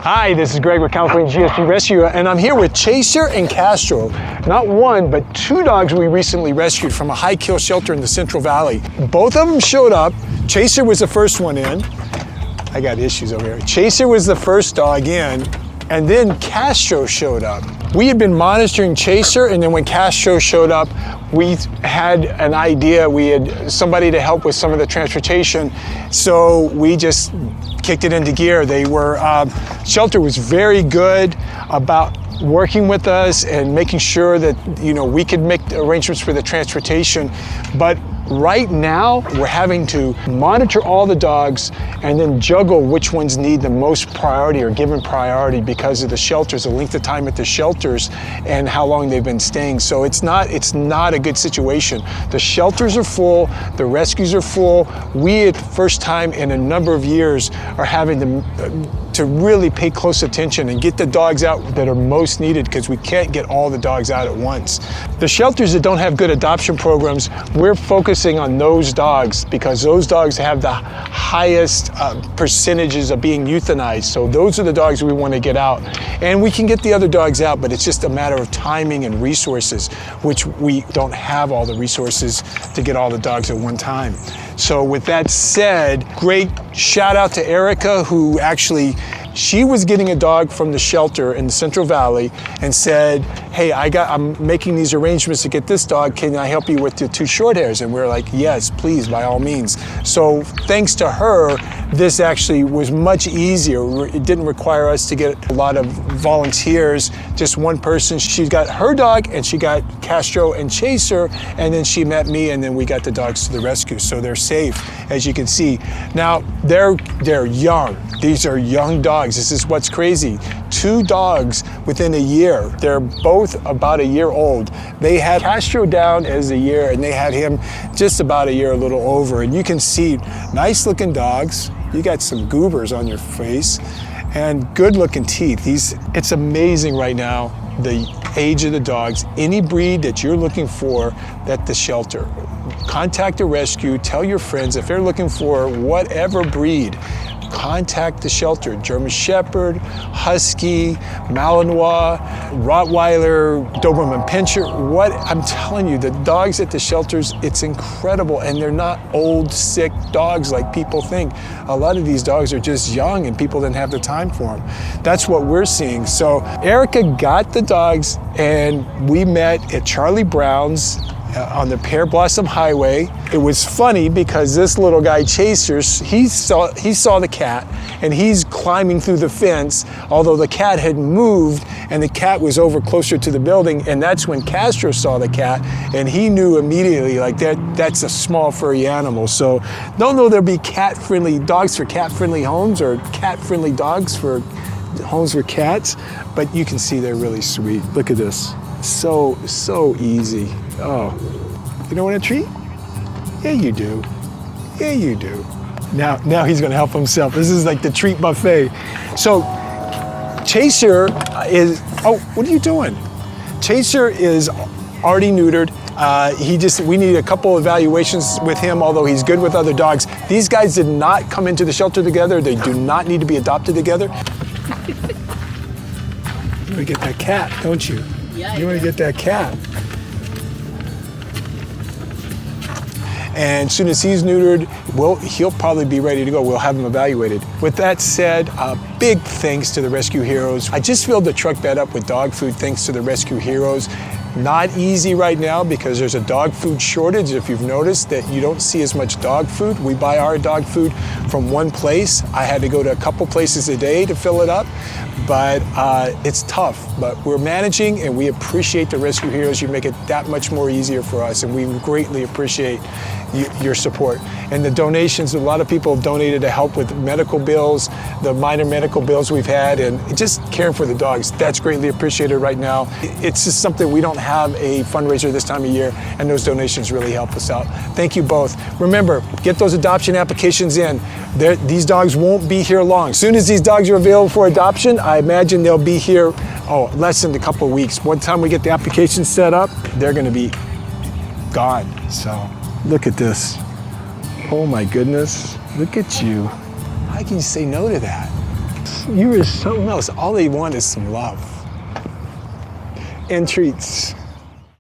Hi, this is Greg with California GSP Rescue, and I'm here with Chasser and Castro. Not one, but two dogs we recently rescued from a high-kill shelter in the Central Valley. Both of them showed up. Chaser was the first one in. I got issues over here. Chaser was the first dog in, and then Castro showed up. We had been monitoring Chaser, and then when Castro showed up, we had an idea. We had somebody to help with some of the transportation, so we just kicked it into gear. They were, shelter was very good about working with us and making sure that, we could make arrangements for the transportation. But right now, we're having to monitor all the dogs and then juggle which ones need the most priority or given priority because of the shelters, the length of time at the shelters, and how long they've been staying. So it's not a good situation. The shelters are full, the rescues are full. We, at the first time in a number of years, are having to really pay close attention and get the dogs out that are most needed because we can't get all the dogs out at once. The shelters that don't have good adoption programs, we're focusing on those dogs because those dogs have the highest percentages of being euthanized. So those are the dogs we want to get out. And we can get the other dogs out, but it's just a matter of timing and resources, which we don't have all the resources to get all the dogs at one time. So with that said, great shout out to Erica, who actually, she was getting a dog from the shelter in the Central Valley and said, hey, I'm making these arrangements to get this dog. Can I help you with the two short hairs? And we're like, yes, please, by all means. So thanks to her, this actually was much easier. It didn't require us to get a lot of volunteers, just one person. She got her dog and she got Castro and Chaser, and then she met me, and then we got the dogs to the rescue. So they're safe, as you can see. Now, they're young. These are young dogs. This is what's crazy. Two dogs within a year. They're both about a year old. They had Castro down as a year, and they had him just about a year, a little over. And you can see nice looking dogs. You got some goobers on your face and good looking teeth. It's amazing right now, the age of the dogs. Any breed that you're looking for at the shelter, contact a rescue, tell your friends if they're looking for whatever breed, contact the shelter. German Shepherd, Husky, Malinois, Rottweiler, Doberman Pinscher. I'm telling you, the dogs at the shelters, it's incredible. And they're not old, sick dogs like people think. A lot of these dogs are just young and people didn't have the time for them. That's what we're seeing. So Erica got the dogs and we met at Charlie Brown's on the Pear Blossom Highway. It was funny because this little guy, Chaser, he saw the cat and he's climbing through the fence, although the cat had moved and the cat was over closer to the building, and that's when Castro saw the cat and he knew immediately, like, that's a small furry animal. So don't know there'll be cat-friendly dogs for cat-friendly homes or cat-friendly dogs for homes for cats, but you can see they're really sweet. Look at this. So easy. Oh, you don't want a treat? Yeah, you do. Yeah, you do. Now he's gonna help himself. This is like the treat buffet. So Chaser is, oh, what are you doing? Chaser is already neutered. We need a couple evaluations with him, although he's good with other dogs. These guys did not come into the shelter together. They do not need to be adopted together. You wanna get that cat, don't you? Yeah, you want to get that cat. And as soon as he's neutered, he'll probably be ready to go. We'll have him evaluated. With that said, big thanks to the Rescue Heroes. I just filled the truck bed up with dog food thanks to the Rescue Heroes. Not easy right now because there's a dog food shortage. If you've noticed that you don't see as much dog food, we buy our dog food from one place. I had to go to a couple places a day to fill it up, but it's tough. But we're managing and we appreciate the Rescue Heroes. You make it that much more easier for us, and we greatly appreciate your support. And the donations, a lot of people have donated to help with medical bills, the minor medical bills we've had, and just caring for the dogs. That's greatly appreciated right now. It's just something we don't have a fundraiser this time of year, and those donations really help us out. Thank you both. Remember, get those adoption applications in. These dogs won't be here long. As soon as these dogs are available for adoption, I imagine they'll be here, less than a couple of weeks. One time we get the application set up, they're gonna be gone. So look at this. Oh my goodness, look at you. How can you say no to that? You are something else. All they want is some love and treats.